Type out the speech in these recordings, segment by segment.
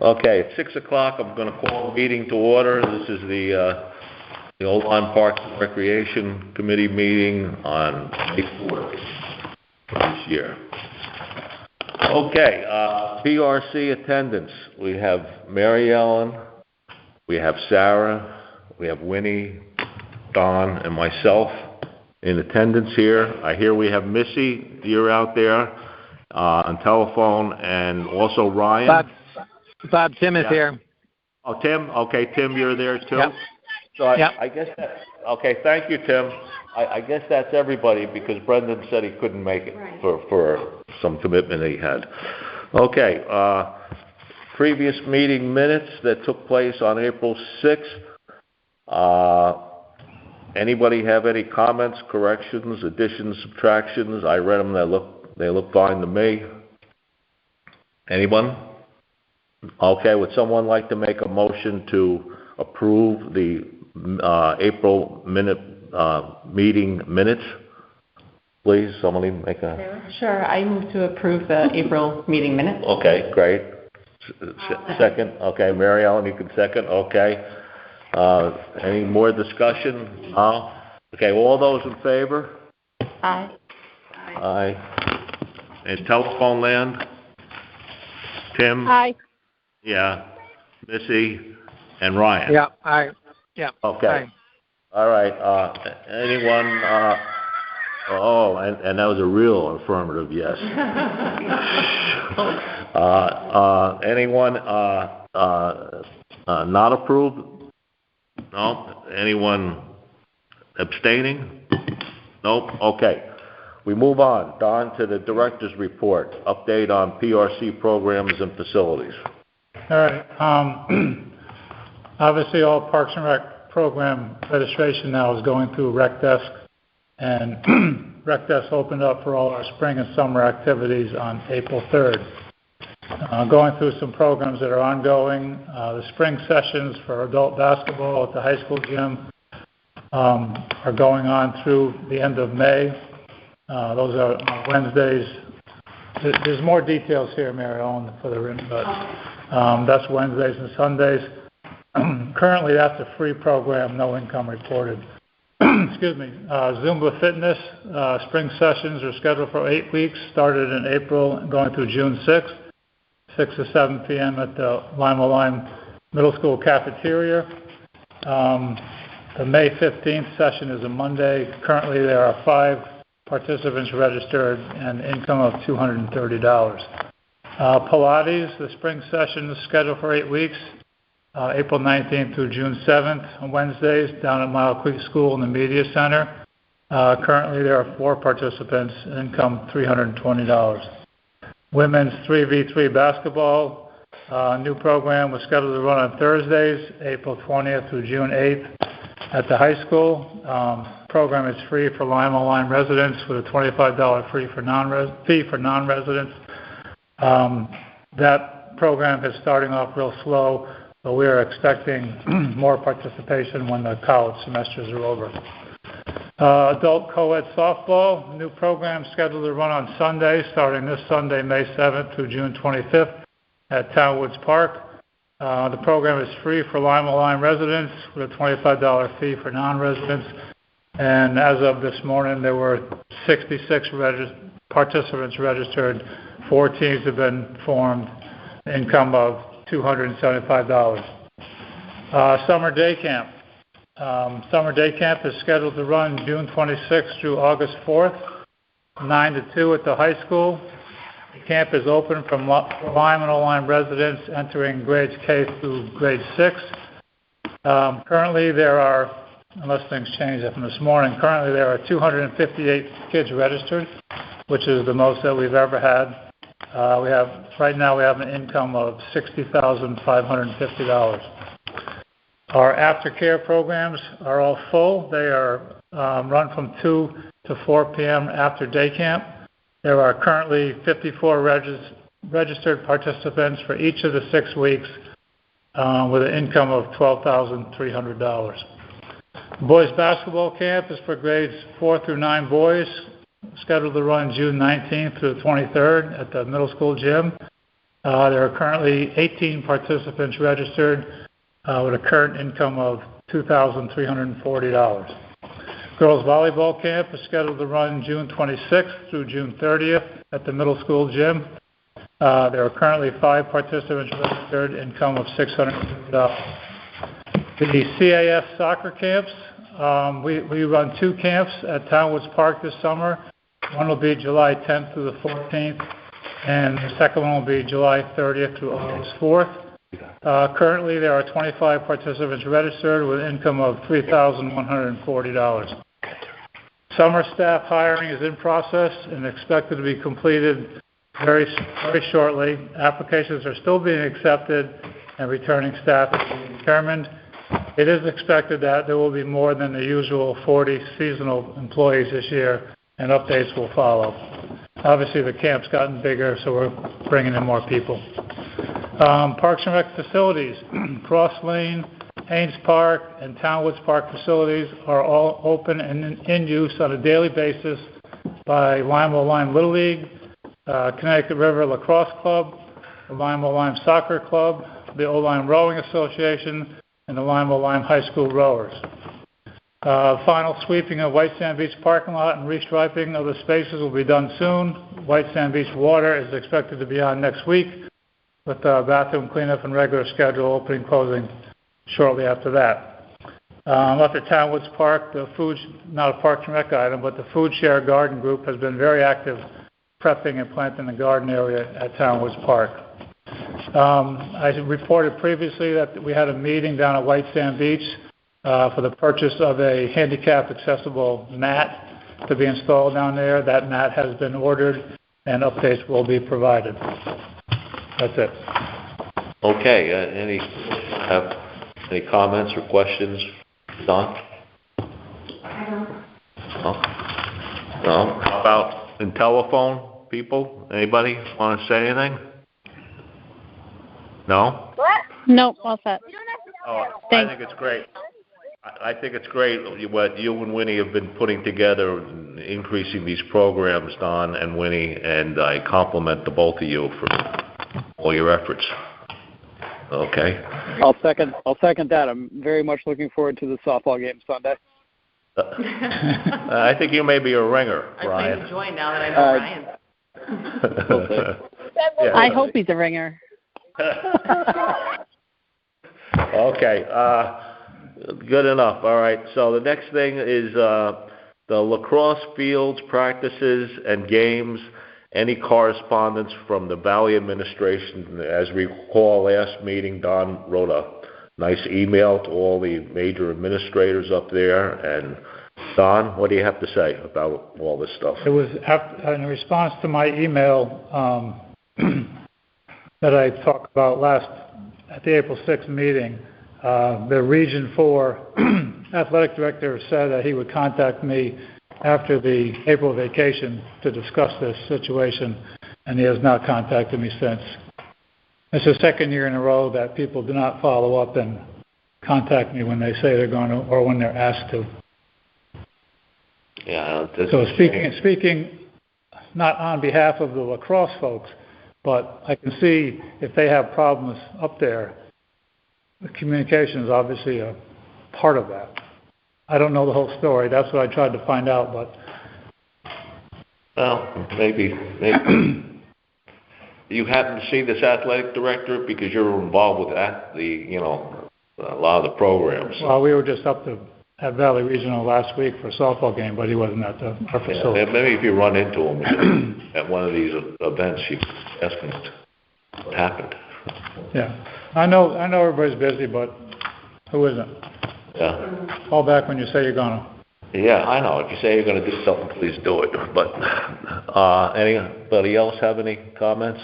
Okay, at 6 o'clock, I'm going to call the meeting to order. This is the Old Lyme Parks and Recreation Committee meeting on May 4th this year. Okay, PRC attendance. We have Mary Ellen, we have Sarah, we have Winnie, Don, and myself in attendance here. I hear we have Missy, you're out there on telephone, and also Ryan. Bob, Tim is here. Oh, Tim? Okay, Tim, you're there too? Yep. So I guess that, okay, thank you, Tim. I guess that's everybody because Brendan said he couldn't make it for some commitment he had. Okay, previous meeting minutes that took place on April 6th. Anybody have any comments, corrections, additions, subtractions? I read them, they look fine to me. Anyone? Okay, would someone like to make a motion to approve the April meeting minutes? Please, somebody make a... Sure, I move to approve the April meeting minutes. Okay, great. Second? Okay, Mary Ellen, you can second? Okay. Any more discussion? No? Okay, all those in favor? Aye. Aye. And telephone land? Tim? Aye. Yeah. Missy and Ryan? Yeah, aye. Yeah. Okay. Aye. All right. Anyone? And that was a real affirmative yes. Anyone not approved? No. Anyone abstaining? Nope. Okay. We move on. Don, to the director's report. Update on PRC programs and facilities. All right. Obviously, all Parks and Rec program registration now is going through Rec Desk, and Rec Desk opened up for all our spring and summer activities on April 3rd. Going through some programs that are ongoing. The spring sessions for adult basketball at the high school gym are going on through the end of May. Those are Wednesdays. There's more details here, Mary Ellen, for the written, but that's Wednesdays and Sundays. Currently, that's a free program, no income reported. Excuse me. Zumba Fitness spring sessions are scheduled for 8 weeks, started in April and going through June 6th, 6 to 7 p.m. at the Lima Lime Middle School cafeteria. The May 15th session is a Monday. Currently, there are 5 participants registered and income of $230. Pilates, the spring session is scheduled for 8 weeks, April 19th through June 7th on Wednesdays down at Mile Creek School in the Media Center. Currently, there are 4 participants, income $320. Women's 3v3 basketball, new program was scheduled to run on Thursdays, April 20th through June 8th at the high school. Program is free for Lima Lime residents with a $25 fee for non-residents. That program is starting off real slow, but we are expecting more participation when the college semesters are over. Adult co-ed softball, new program scheduled to run on Sunday, starting this Sunday, May 7th through June 25th at Townwoods Park. The program is free for Lima Lime residents with a $25 fee for non-residents. And as of this morning, there were 66 participants registered. 4 teams have been formed, income of $275. Summer day camp. Summer day camp is scheduled to run June 26th through August 4th, 9 to 2 at the high school. The camp is open for Lime and Lime residents entering grades K through grade 6. Currently, there are, unless things change from this morning, currently there are 258 kids registered, which is the most that we've ever had. Right now we have an income of $60,550. Our aftercare programs are all full. They are run from 2 to 4 p.m. after day camp. There are currently 54 registered participants for each of the 6 weeks with an income of $12,300. Boys basketball camp is for grades 4 through 9 boys. scheduled to run June 19th through the 23rd at the middle school gym. There are currently 18 participants registered with a current income of $2,340. Girls volleyball camp is scheduled to run June 26th through June 30th at the middle school gym. There are currently 5 participants registered, income of $650. The CAS soccer camps, we run 2 camps at Townwoods Park this summer. One will be July 10th through the 14th, and the second one will be July 30th through August 4th. Currently, there are 25 participants registered with an income of $3,140. Summer staff hiring is in process and expected to be completed very shortly. Applications are still being accepted and returning staff is being determined. It is expected that there will be more than the usual 40 seasonal employees this year, and updates will follow. Obviously, the camp's gotten bigger, so we're bringing in more people. Parks and Rec facilities, Cross Lane, Haynes Park, and Townwoods Park facilities are all open and in use on a daily basis by Lima Lime Little League, Connecticut River Lacrosse Club, the Lima Lime Soccer Club, the O-Line Rowing Association, and the Lima Lime High School Rowers. Final sweeping of White Sand Beach parking lot and restriping of the spaces will be done soon. White Sand Beach water is expected to be on next week, with bathroom cleanup and regular schedule opening closing shortly after that. Up at Townwoods Park, the food, not a Parks and Rec item, but the Food Share Garden Group has been very active prepping and planting the garden area at Townwoods Park. I reported previously that we had a meeting down at White Sand Beach for the purchase of a handicap accessible mat to be installed down there. That mat has been ordered and updates will be provided. That's it. Okay, any comments or questions? Don? No? How about in telephone, people? Anybody want to say anything? No? Nope, all set. Oh, Thanks. I think it's great. I think it's great what you and Winnie have been putting together, increasing these programs, Don and Winnie, and I compliment the both of you for all your efforts. Okay. I'll second that. I'm very much looking forward to the softball game Sunday. I think you may be a ringer, I Brian. plan to join now that I know Brian. Yeah. I hope he's a ringer. Okay, good enough. All right, so the next thing is the lacrosse fields, practices, and games. Any correspondence from the Valley administration? As we recall, last meeting, Don wrote a nice email to all the major administrators up there. And Don, what do you have to say about all this stuff? It was in response to my email that I talked about at the April 6th meeting. The Region 4 athletic director said that he would contact me after the April vacation to discuss this situation, and he has not contacted me since. It's the second year in a row that people do not follow up and contact me when they say they're going to, or when they're asked to. Yeah. So speaking not on behalf of the lacrosse folks, but I can see if they have problems up there, the communication is obviously a part of that. I don't know the whole story. That's what I tried to find out, but... Well, maybe. You happen to see this athletic director because you're involved with that, a lot of the programs. Well, we were just up at Valley Regional last week for a softball game, but he wasn't at our facility. Yeah, maybe if you run into him at one of these events, you can ask him what happened. Yeah. I know everybody's busy, but who isn't? Yeah. Call back when you say you're gonna. Yeah, I know. If you say you're going to do something, please do it. But anybody else have any comments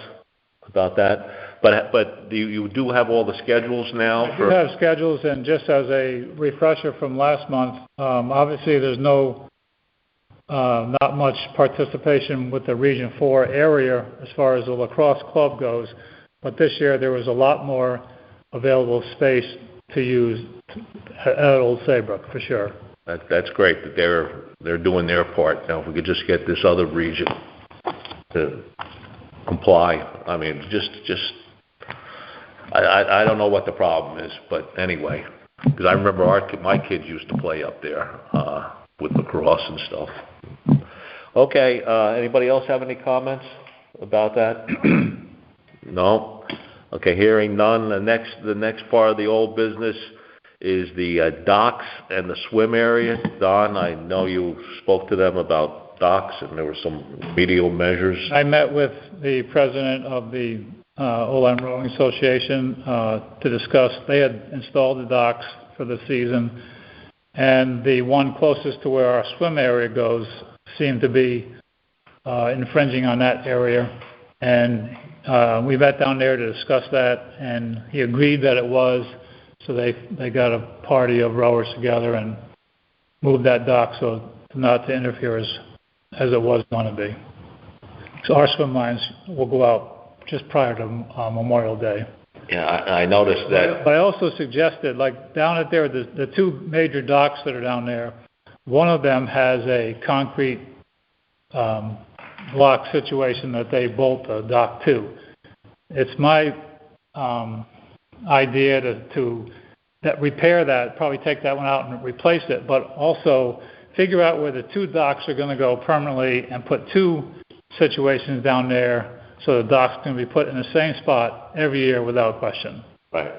about that? But you do have all the schedules now? I do have schedules, and just as a refresher from last month, obviously there's not much participation with the Region 4 area as far as the lacrosse club goes. But this year there was a lot more available space to use at Old Saybrook, for sure. That's great that they're doing their part. Now, if we could just get this other region to comply, I mean, I don't know what the problem is, but anyway, because I remember my kids used to play up there with lacrosse and stuff. Okay, anybody else have any comments about that? No? Okay, hearing none. The next part of the old business is the docks and the swim area. Don, I know you spoke to them about docks, and there were some remedial measures. I met with the president of the Old Rowing Association to discuss. They had installed the docks for the season, and the one closest to where our swim area goes seemed to be infringing on that area. And we met down there to discuss that, and he agreed that it was. So they got a party of rowers together and moved that dock so not to interfere as it was going to be. So our swim lines will go out just prior to Memorial Day. Yeah, I noticed that. But I also suggested, like down at there, the two major docks that are down there, one of them has a concrete block situation that they bolt the dock to. It's my idea to repair that, probably take that one out and replace it, but also figure out where the two docks are going to go permanently and put two situations down there so the docks can be put in the same spot every year without question. Right.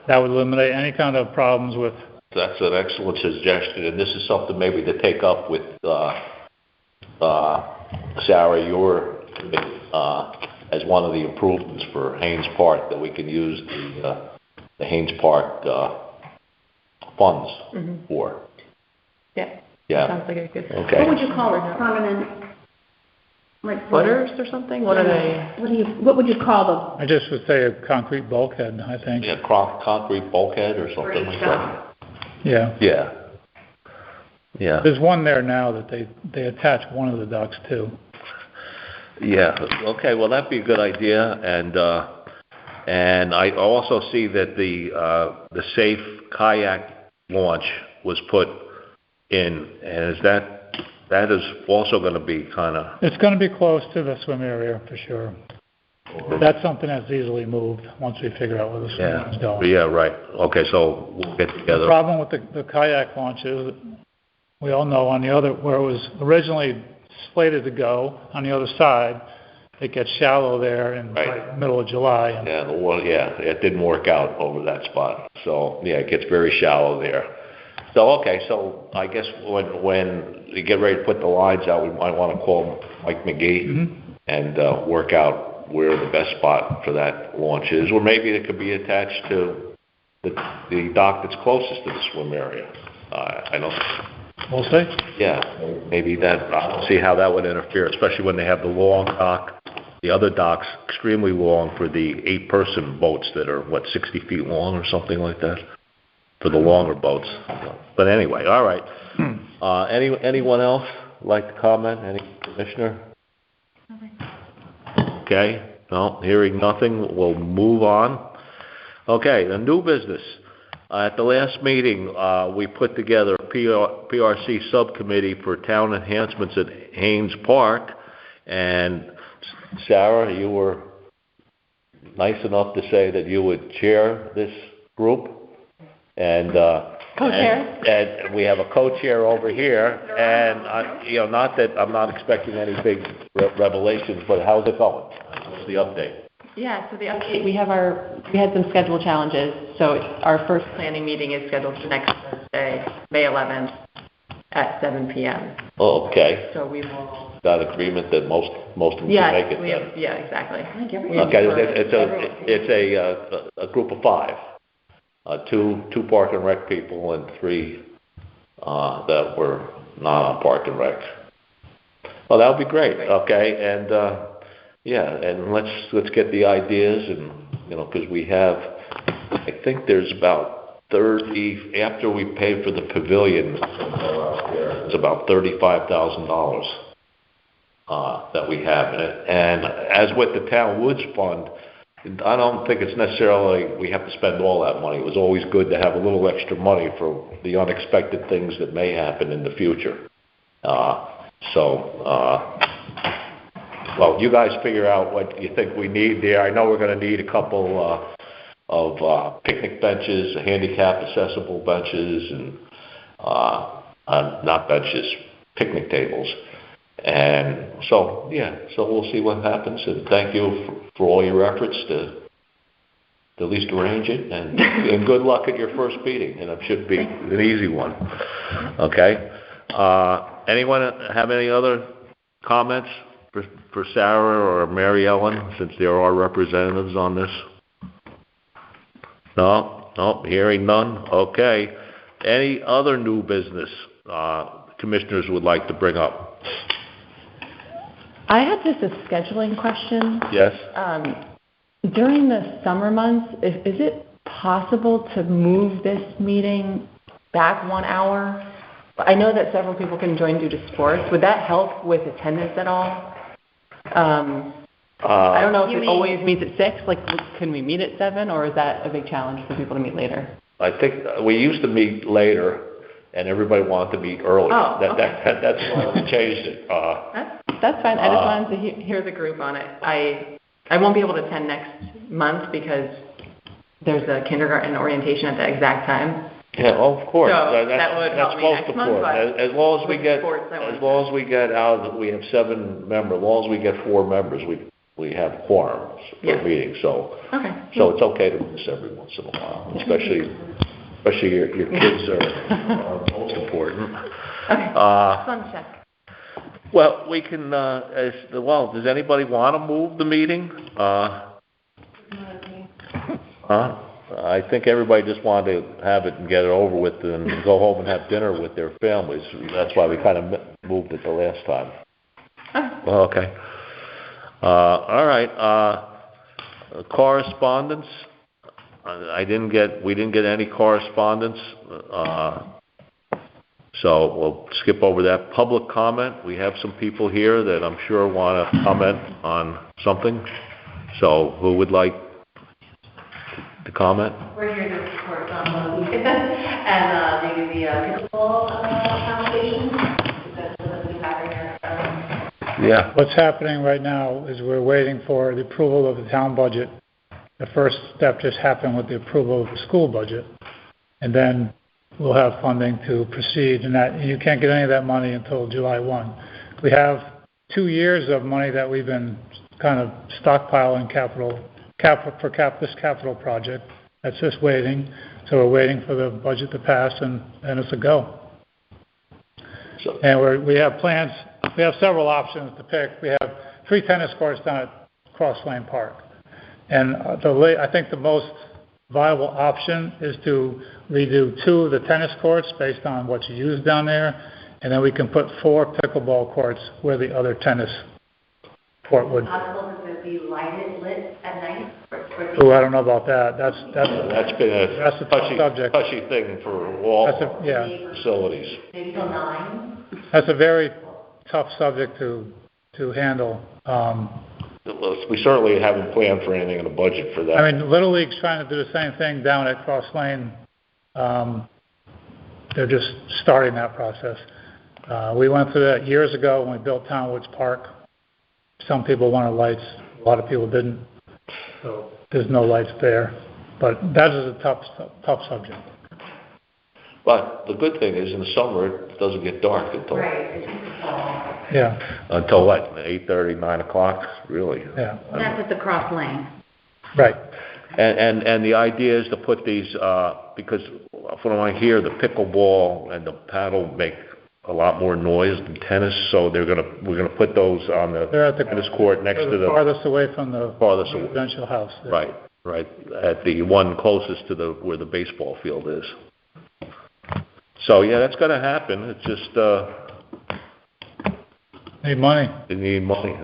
That would eliminate any kind of problems with... That's an excellent suggestion, and this is something maybe to take up with Sarah, your committee, as one of the improvements for Haynes Park, that we can use the Haynes Park funds for. Yeah. Yeah. Sounds like a good. Okay. What would you call it? Permanent, like Footers or something? What are they? What would you call them? I just would say a concrete bulkhead, I think. Yeah, concrete bulkhead or something like that. Yeah. Yeah. There's one there now that they attach one of the docks to. Yeah. Okay. Well, that'd be a good idea, and I also see that the safe kayak launch was put in, and that is also going to be kind of... It's going to be close to the swim area for sure. That's something that's easily moved once we figure out where the swim is going. Yeah, right. Okay, so we'll get together. The problem with the kayak launch is, we all know on the other, where it was originally slated to go, on the other side, it gets shallow there in the middle of July. It didn't work out over that spot. So, yeah, it gets very shallow there. So, okay, so I guess when we get ready to put the lines out, we might want to call Mike McGee and work out where the best spot for that launch is. Or maybe it could be attached to the dock that's closest to the swim area. I don't... We'll see. Yeah, maybe that, I don't see how that would interfere, especially when they have the long dock. The other dock's extremely long for the 8-person boats that are, 60 feet long or something like that, for the longer boats. But anyway, all right. Anyone else like to comment? Any commissioner? Okay. No, hearing nothing, we'll move on. Okay, the new business. At the last meeting, we put together a PRC subcommittee for town enhancements at Haynes Park, and Sarah, you were nice enough to say that you would chair this group, and Co-chair. and we have a co-chair over here, and not that I'm not expecting any big revelations, but how's it going? What's the update? Yeah, so the update, we had some schedule challenges. So our first planning meeting is scheduled for next Thursday, May 11th at 7 p.m. Oh, okay. So we will... Got agreement that most of them can make it then? Yeah, exactly. Okay, it's a group of 5. Two Park and Rec people and 3 that were not on Park and Rec. Well, that would be great. Okay, and and let's get the ideas, and because we have, I think there's about 30 after we pay for the pavilion. It's about $35,000 that we have in it, and as with the Town Woods Fund, I don't think it's necessarily we have to spend all that money. It was always good to have a little extra money for the unexpected things that may happen in the future. Well, you guys figure out what you think we need there. I know we're going to need a couple of picnic benches, handicap accessible benches, and not benches, picnic tables. And so, yeah, so we'll see what happens. And thank you for all your efforts to at least arrange it. And good luck at your first meeting. And it should be an easy one. Okay. Anyone have any other comments for Sarah or Mary Ellen, since there are representatives on this? No, hearing none. Okay. Any other new business commissioners would like to bring up? I had just a scheduling question. Yes. During the summer months, is it possible to move this meeting back 1 hour? I know that several people can join due to sports. Would that help with attendance at all? I don't know if it always meets at 6. Like, can we meet at 7, or is that a big challenge for people to meet later? I think we used to meet later, and everybody wanted to meet early. Oh, okay. That's why we changed it. That's fine. I just wanted to hear the group on it. I won't be able to attend next month because there's a kindergarten orientation at the exact time. Yeah, of course. So that would help me next month. As long as we get out, we have 7 members. As long as we get 4 members, we have quorums for meetings. So it's okay to miss every once in a while, especially your kids are most important. Okay. Fun check. Well, we can. Does anybody want to move the meeting? I think everybody just wanted to have it and get it over with and go home and have dinner with their families. That's why we kind of moved it the last time. Okay. All right. Correspondence. We didn't get any correspondence. So we'll skip over that. Public comment. We have some people here that I'm sure want to comment on something. So who would like to comment? We're here to support and maybe the pickleball conversation. Yeah. What's happening right now is we're waiting for the approval of the town budget. The first step just happened with the approval of the school budget. And then we'll have funding to proceed, and you can't get any of that money until July 1. We have 2 years of money that we've been kind of stockpiling this capital project. That's just waiting. So we're waiting for the budget to pass, and it's a go. And we have plans. We have several options to pick. We have 3 tennis courts down at Cross Lane Park, and I think the most viable option is to redo 2 of the tennis courts based on what's used down there, and then we can put 4 pickleball courts where the other tennis court would. Is it possible to be lit at night? Oh, I don't know about that. That's been a subject. touchy thing for all facilities. Maybe till 9? That's a very tough subject to handle. We certainly haven't planned for anything in the budget for that. I mean, Little League's trying to do the same thing down at Cross Lane. They're just starting that process. We went through that years ago when we built Townwoods Park. Some people wanted lights, a lot of people didn't. So there's no lights there. But that is a tough subject. But the good thing is in the summer it doesn't get dark until until what, 8:30, 9 o'clock, really. Yeah. That's at the Cross Lane. Right. And the idea is to put these because from what I hear, the pickleball and the paddle make a lot more noise than tennis, so we're gonna put those on the tennis court next to the farthest away from the residential house. Right, at the one closest to where the baseball field is. So yeah, that's gonna happen. It's just need money. They need money.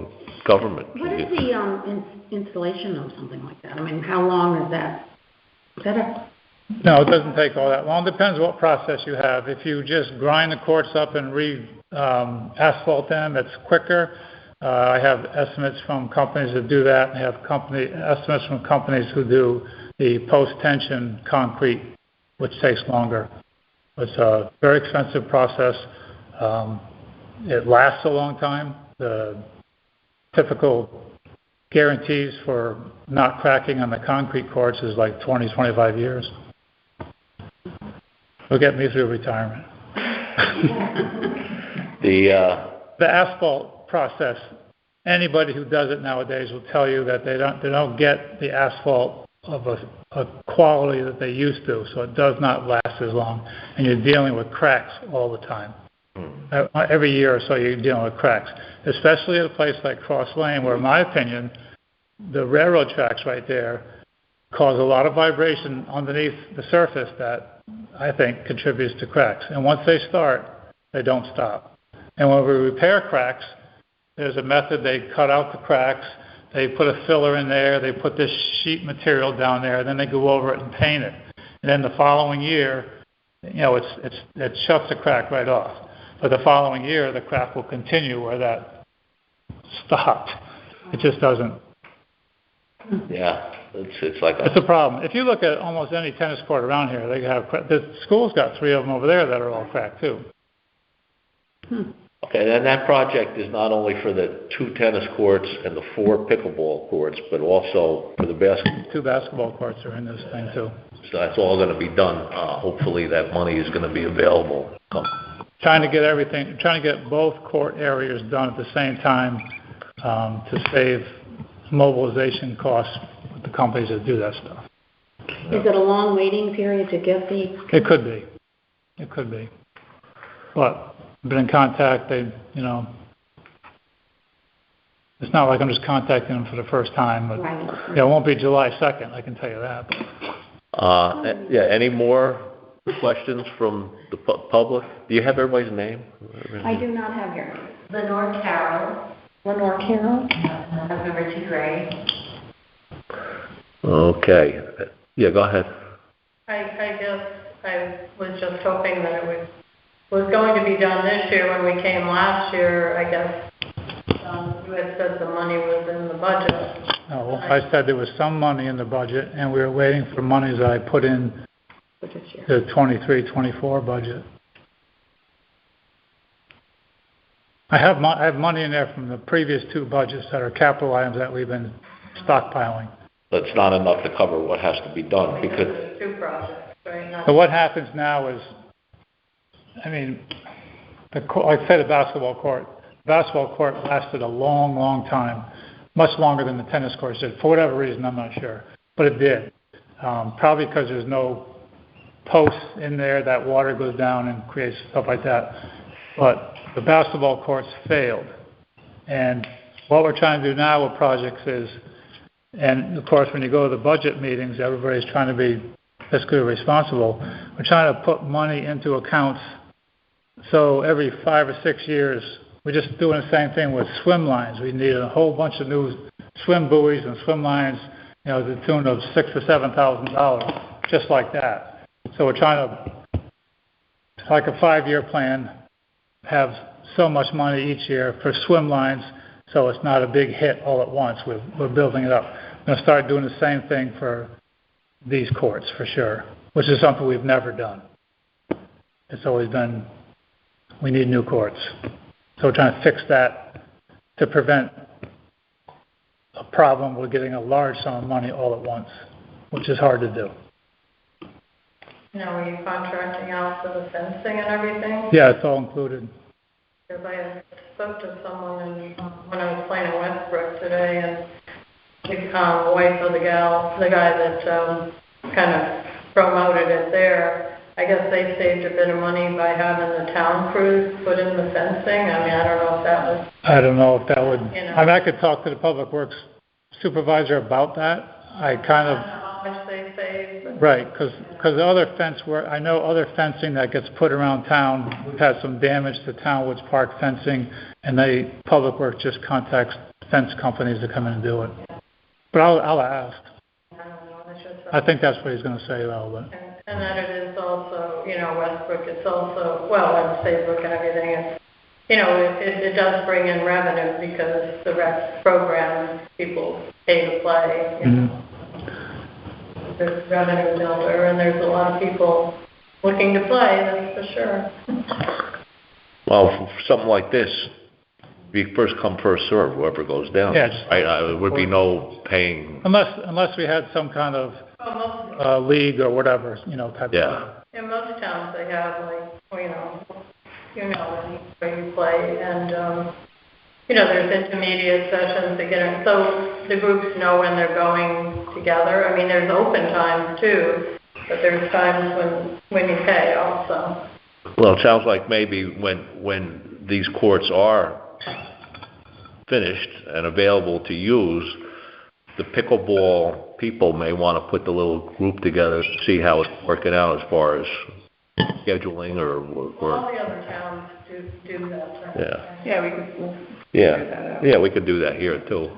Government. What is the installation of something like that? I mean, how long is that? Is that No, it doesn't take all that long. Depends what process you have. If you just grind the courts up and asphalt them, it's quicker. I have estimates from companies that do that. I have estimates from companies who do the post-tension concrete, which takes longer. It's a very expensive process. It lasts a long time. The typical guarantees for not cracking on the concrete courts is like 20, 25 years. It'll get me through retirement. The asphalt process, anybody who does it nowadays will tell you that they don't get the asphalt of a quality that they used to, so it does not last as long, and you're dealing with cracks all the time. Every year or so you're dealing with cracks, especially at a place like Cross Lane, where in my opinion, the railroad tracks right there cause a lot of vibration underneath the surface that I think contributes to cracks. And once they start, they don't stop. And when we repair cracks, there's a method. They cut out the cracks, they put a filler in there, they put this sheet material down there, and then they go over it and paint it. And then the following year, it shuts the crack right off. But the following year, the crack will continue where that stopped. It just doesn't. Yeah, it's like It's a problem. If you look at almost any tennis court around here, they have the school's got 3 of them over there that are all cracked too. Okay, and that project is not only for the 2 tennis courts and the 4 pickleball courts, but also for the basketball. 2 basketball courts are in this thing too. So that's all going to be done. Hopefully that money is going to be available. Trying to get both court areas done at the same time to save mobilization costs with the companies that do that stuff. Is it a long waiting period to get the? It could be. But I've been in contact. It's not like I'm just contacting them for the first time. But Right. yeah, it won't be July 2nd. I can tell you that. Yeah, any more questions from the public? Do you have everybody's name? I do not have your Lenore Carroll, Lenore Carroll. husband Richard Gray. Okay. Yeah, go ahead. I guess I was just hoping that it was going to be done this year. When we came last year, I guess you had said the money was in the budget. No, I said there was some money in the budget, and we were waiting for monies that I put in the 23-24 budget. I have money in there from the previous 2 budgets that are capital items that we've been stockpiling. That's not enough to cover what has to be done because There's 2 projects, right? So what happens now is, like I said, the basketball court lasted a long, long time, much longer than the tennis courts did. For whatever reason, I'm not sure, but it did. Probably because there's no posts in there that water goes down and creates stuff like that. But the basketball courts failed. And what we're trying to do now with projects is, and of course when you go to the budget meetings, everybody's trying to be fiscally responsible. We're trying to put money into accounts so every 5 or 6 years, we're just doing the same thing with swim lines. We need a whole bunch of new swim buoys and swim lines, to the tune of $6,000 or $7,000, just like that. So we're trying to, like a 5-year plan, have so much money each year for swim lines, so it's not a big hit all at once. We're building it up. We're going to start doing the same thing for these courts for sure, which is something we've never done. It's always been, we need new courts. So we're trying to fix that to prevent a problem with getting a large sum of money all at once, which is hard to do. Now, were you contracting out for the fencing and everything? Yeah, it's all included. Because I spoke to someone when I was playing in Westbrook today, and the wife of the guy that kind of promoted it there, I guess they saved a bit of money by having the town crews put in the fencing. I don't know if that was... I don't know if that would... I could talk to the Public Works supervisor about that. I don't know how much they saved. But... Right, because I know other fencing that gets put around town. We've had some damage to Townwoods Park fencing, and Public Works just contacts fence companies to come in and do it. But I'll ask. I don't know. I think that's what he's going to say, though. But. And that it is also, Westbrook, it's also, well, and Saybrook and everything, you know, it does bring in revenue because the rec program, people pay to play, you know. There's revenue builder, and there's a lot of people looking to play, that's for sure. Well, for something like this, be first come, first serve, whoever goes down. Yes. There would be no paying. Unless we had some kind of league or whatever, you know, type of. Yeah. In most towns, they have like, where you play, and, there's intermediate sessions to get in, so the groups know when they're going together. I mean, there's open times too, but there's times when you pay also. Well, it sounds like maybe when these courts are finished and available to use, the pickleball people may want to put the little group together to see how it's working out as far as scheduling or all the other towns do that. Yeah. Yeah, we could. Yeah, we could do that here too.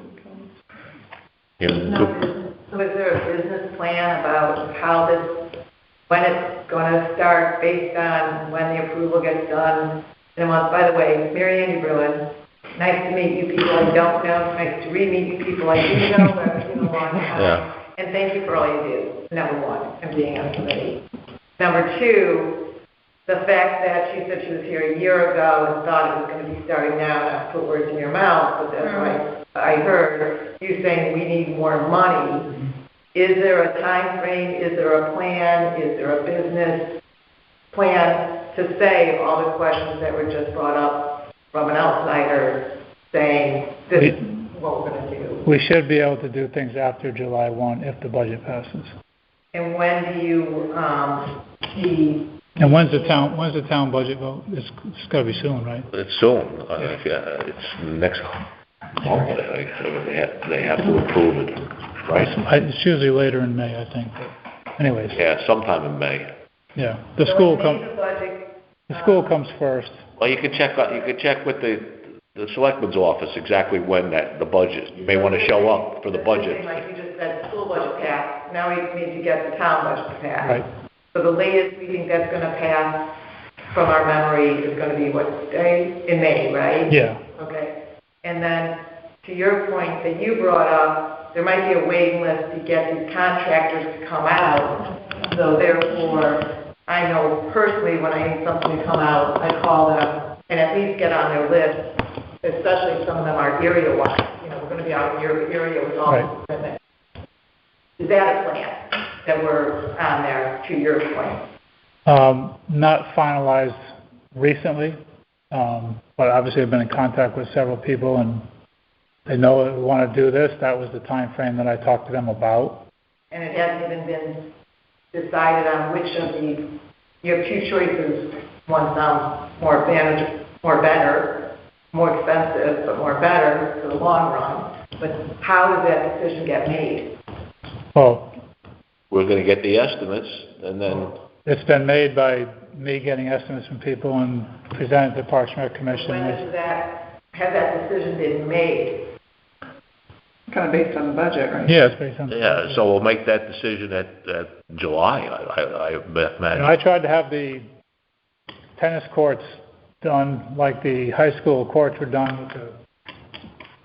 So is there a business plan about how when it's going to start based on when the approval gets done? And by the way, Mary Andy Bruin, nice to meet you people I don't know, nice to re-meet you people I do know, but I've seen a long time. Yeah. And thank you for all you do, number one, and being on the committee. Number two, the fact that she said she was here a year ago and thought it was going to be starting now, not to put words in your mouth, but that's right. I heard you saying we need more money. Is there a time frame? Is there a plan? Is there a business plan to say all the questions that were just brought up from an outsider saying this is what we're going to do? We should be able to do things after July 1 if the budget passes. And when do you see? And when's the town budget vote? It's got to be soon, right? It's soon. It's next. They have to approve it, right? It's usually later in May, I think. But anyways. Yeah, sometime in May. Yeah, the school comes first. Well, you could check with the selectman's office exactly when the budget. You may want to show up for the budget. Like you just said, school budget passed. Now we need to get the town budget passed. Right. So the latest we think that's going to pass from our memory is going to be what day? In May, right? Yeah. Okay. And then to your point that you brought up, there might be a waiting list to get these contractors to come out. So therefore, I know personally when I need something to come out, I call them and at least get on their list, especially some of them are area-wise. We're going to be out in your area with all this equipment. Is that a plan that we're on there, to your point? Not finalized recently, but obviously I've been in contact with several people, and they know that we want to do this. That was the time frame that I talked to them about. And it hasn't even been decided on which of these. You have two choices. One sounds more better, more expensive, but more better for the long run. But how does that decision get made? Well, we're going to get the estimates, and then it's been made by me getting estimates from people and presented to the Parks and Rec Commission. When has that decision been made? Kind of based on the budget, right? Yeah, it's based on the budget. So we'll make that decision at July, I imagine. I tried to have the tennis courts done like the high school courts were done with the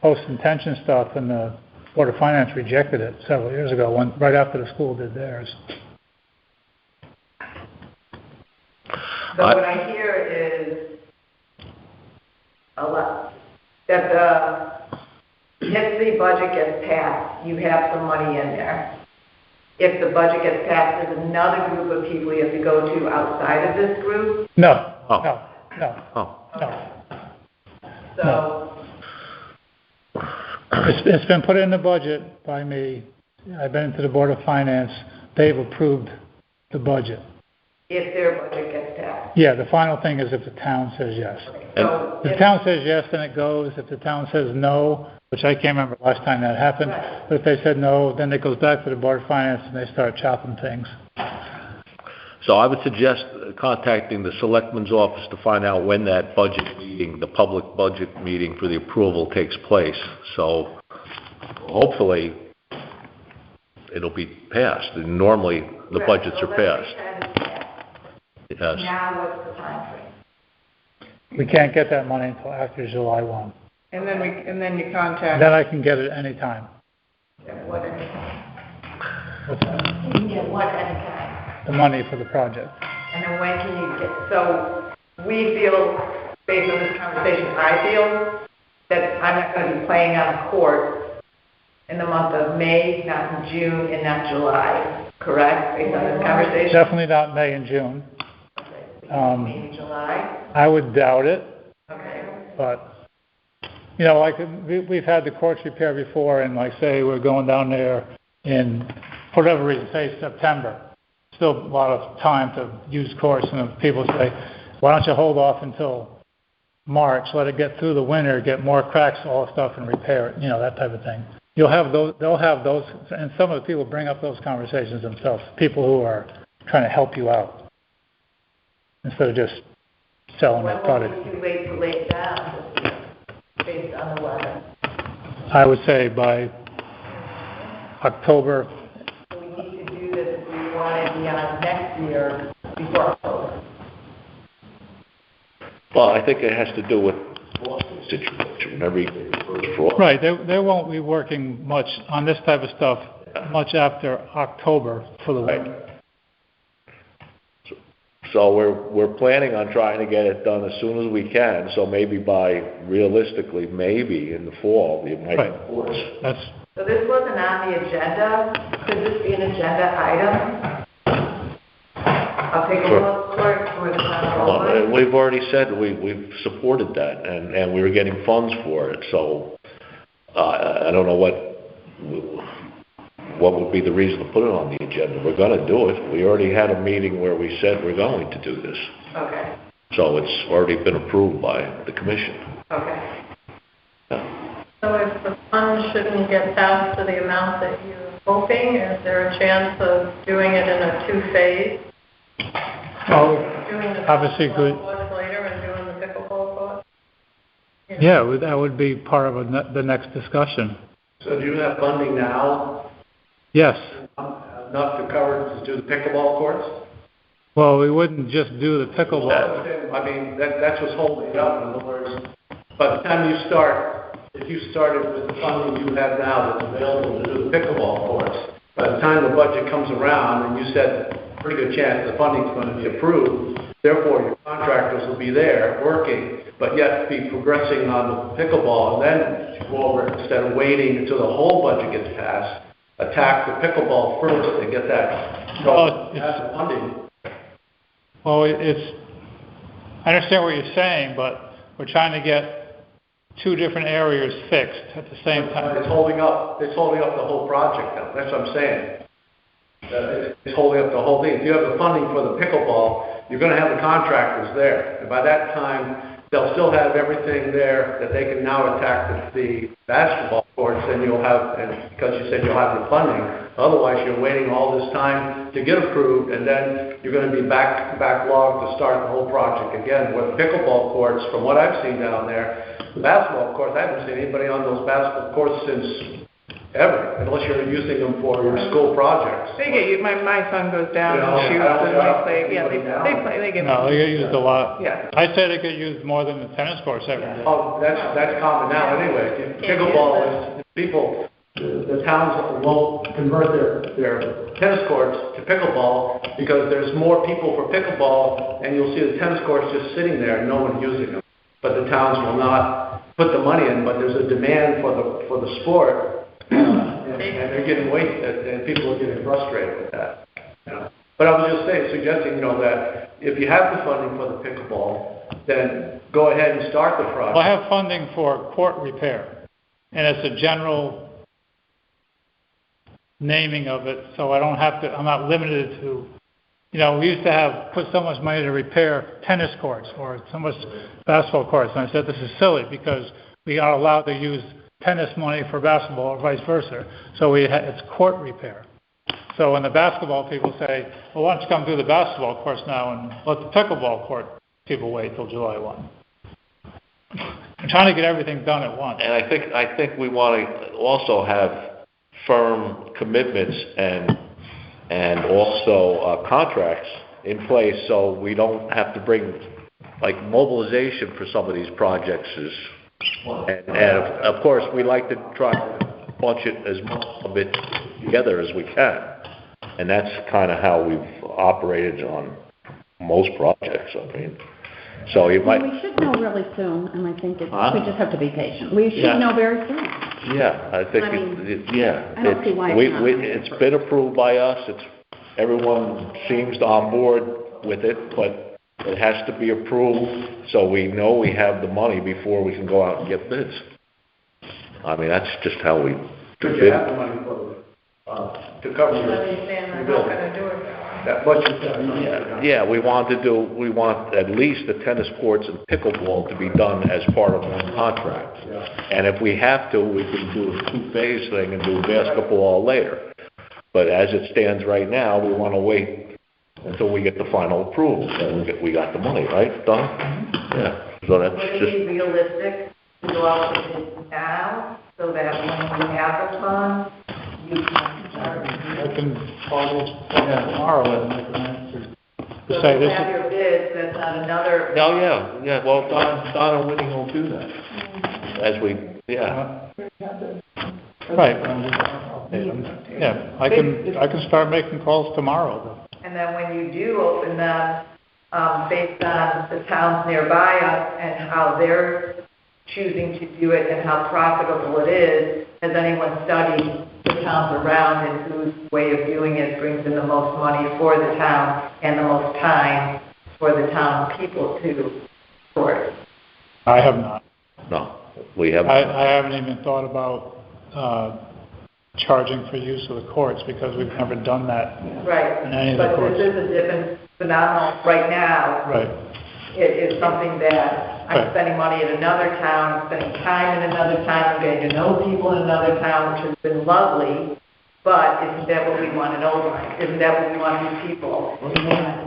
post-intention stuff, and the Board of Finance rejected it several years ago, right after the school did theirs. So what I hear is that if the budget gets passed, you have some money in there. If the budget gets passed, there's another group of people you have to go to outside of this group? No. So it's been put in the budget by me. I've been to the Board of Finance. They've approved the budget. If their budget gets passed. Yeah, the final thing is if the town says yes. So If the town says yes, then it goes. If the town says no, which I can't remember last time that happened, but if they said no, then it goes back to the Board of Finance and they start chopping things. So I would suggest contacting the selectman's office to find out when that budget meeting, the public budget meeting for the approval takes place. So hopefully it'll be passed. And normally the budgets are passed. Yes. Now what's the time frame? We can't get that money until after July 1. And then you contact. Then I can get it anytime. What anytime? What's that? You can get what anytime? The money for the project. And then when can you get, so we feel, based on this conversation, I feel that I'm not going to be playing on court in the month of May, not in June, and not July, correct, based on this conversation? Definitely not May and June. Maybe July? I would doubt it, Okay. but, you know, like, we've had the courts repair before, and like, say, we're going down there in, for whatever reason, say September. Still a lot of time to use courts, and if people say, why don't you hold off until March, let it get through the winter, get more cracks, all the stuff, and repair it, you know, that type of thing. You'll have those, they'll have those, and some of the people bring up those conversations themselves, people who are trying to help you out, instead of just selling the product. When will it be too late to lay it down, based on the weather? I would say by October. So we need to do this if we want it beyond next year, before October. Well, I think it has to do with the situation, whenever you get the first frost. Right, they won't be working much on this type of stuff much after October for the winter. So we're planning on trying to get it done as soon as we can, so maybe realistically, maybe in the fall, you might. Right. That's, So this wasn't on the agenda, could this be an agenda item? I'll take a look for the Well, we've already said we've supported that, and we were getting funds for it, so I don't know what would be the reason to put it on the agenda. We're going to do it. We already had a meeting where we said we're going to do this. Okay, So it's already been approved by the commission. okay. Yeah. So if the funds shouldn't get passed to the amount that you're hoping, is there a chance of doing it in a two-phase? well, Doing the obviously basketball good. courts later and doing the pickleball court? Yeah, that would be part of the next discussion. So do you have funding now, Yes. enough to cover, to do the pickleball courts? Well, we wouldn't just do the pickleball. I mean, that's what's holding it up. In other words, by the time you start, if you started with the funding you have now that's available to do the pickleball courts, by the time the budget comes around, and you said pretty good chance the funding's going to be approved, therefore your contractors will be there working, but yet be progressing on the pickleball, and then go over it instead of waiting until the whole budget gets passed, attack the pickleball first and get that funding. Well, I understand what you're saying, but we're trying to get two different areas fixed at the same time. It's holding up the whole project now. That's what I'm saying. It's holding up the whole thing. If you have the funding for the pickleball, you're going to have the contractors there. And by that time, they'll still have everything there that they can now attack the basketball courts, and because you said you'll have the funding. Otherwise, you're waiting all this time to get approved, and then you're going to be backlogged to start the whole project again. With pickleball courts, from what I've seen down there, the basketball courts, I haven't seen anybody on those basketball courts since ever, unless you're using them for your school projects. They get my son goes down and shoots and they play, they get. No, they get used a lot. Yeah. I'd say they get used more than the tennis courts every day. Oh, that's common now anyway. Pickleball is, people, the towns won't convert their tennis courts to pickleball because there's more people for pickleball, and you'll see the tennis courts just sitting there and no one using them. But the towns will not put the money in, but there's a demand for the sport. And they're getting wasted, and people are getting frustrated with that. You know? But I was just suggesting, that if you have the funding for the pickleball, then go ahead and start the project. Well, I have funding for court repair, and it's a general naming of it, so I'm not limited to, we used to put so much money to repair tennis courts or so much basketball courts, and I said this is silly because we are allowed to use tennis money for basketball or vice versa. So it's court repair. So when the basketball people say, well, why don't you come do the basketball courts now and let the pickleball court people wait till July 1. I'm trying to get everything done at once. And I think we want to also have firm commitments and also contracts in place so we don't have to bring like mobilization for some of these projects is, and of course, we like to try to bunch it as much of it together as we can. And that's kind of how we've operated on most projects, I mean. So you might. We should know really soon, and I think Huh? we just have to be patient. We should Yeah. know very soon. Yeah, I think, I mean, yeah. I don't see why it's not. It's been approved by us, everyone seems on board with it, but it has to be approved, so we know we have the money before we can go out and get bids. I mean, that's just how we do But you bid. have the money to cover But your he's saying they're bill. not gonna do it that way. That budget, Yeah, we want at least the tennis courts and pickleball to be done as part of one contract. And if we have to, we can do a two-phase thing and do basketball later. But as it stands right now, we want to wait until we get the final approval, and we got the money, right, Don? Yeah, so that's Would it just, be realistic to go out with it now, so that when you have the funds, you can start? I can call tomorrow and make an answer. So To say if this you have is, your bids, that's not another. oh, yeah, well, Don and Whitney will do that. As we, yeah, right, yeah, I can start making calls tomorrow. And then when you do open them, based on the towns nearby us and how they're choosing to do it and how profitable it is, has anyone studied the towns around and whose way of doing it brings in the most money for the town and the most time for the town people to support? I have not. no, we have. I haven't even thought about charging for use of the courts because we've never done that Right. in any of the But courts. this is a different phenomenon right now. Right. It is something that I'm Right. spending money in another town, spending time in another town, I'm getting to know people in another town, which has been lovely, but isn't that what we want in Ojai? Isn't that what we want in people?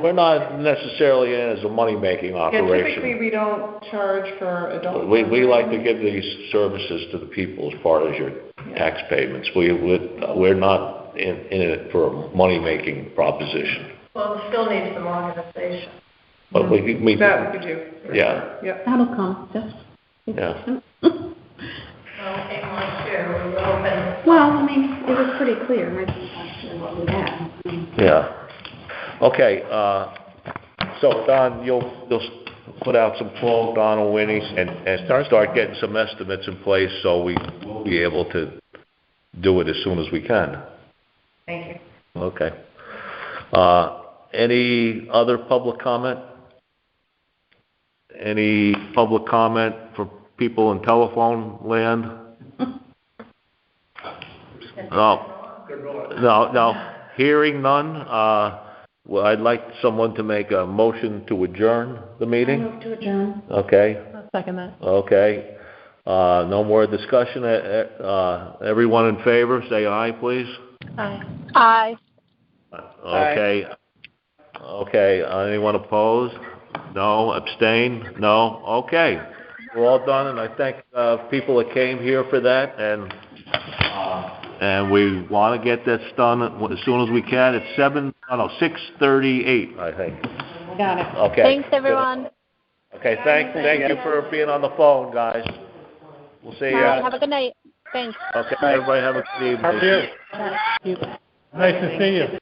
We're not necessarily in as a money-making Yeah, operation. typically, we don't charge for adult. We like to give these services to the people as part of your tax payments. We're not in it for a money-making proposition. Well, it still needs some organization. But we That we could do. yeah, Yep. That'll come, just. yeah. Well, it last year, we were open. Well, I mean, it was pretty clear, I think, last year what we had. Yeah. Okay, so Don, you'll put out some calls, Don and Winnie, and start getting some estimates in place so we will be able to do it as soon as we can. Thank you. Okay. Any other public comment? Any public comment for people in telephone land? No. Hearing none, well, I'd like someone to make a motion to adjourn the I meeting. move to adjourn. Okay, I'll second that. okay. No more discussion. Everyone in favor, say aye, please. Aye. Aye. Okay. Okay, anyone opposed? No, abstain? No? Okay. We're all done, and I thank people that came here for that, and we want to get this done as soon as we can. It's 6:38, I think. Got it. Okay. Thanks, everyone. Okay, thank you for being on the phone, guys. We'll see All you. right, have a good night. Thanks. Okay, everybody have a good evening. Nice to see you.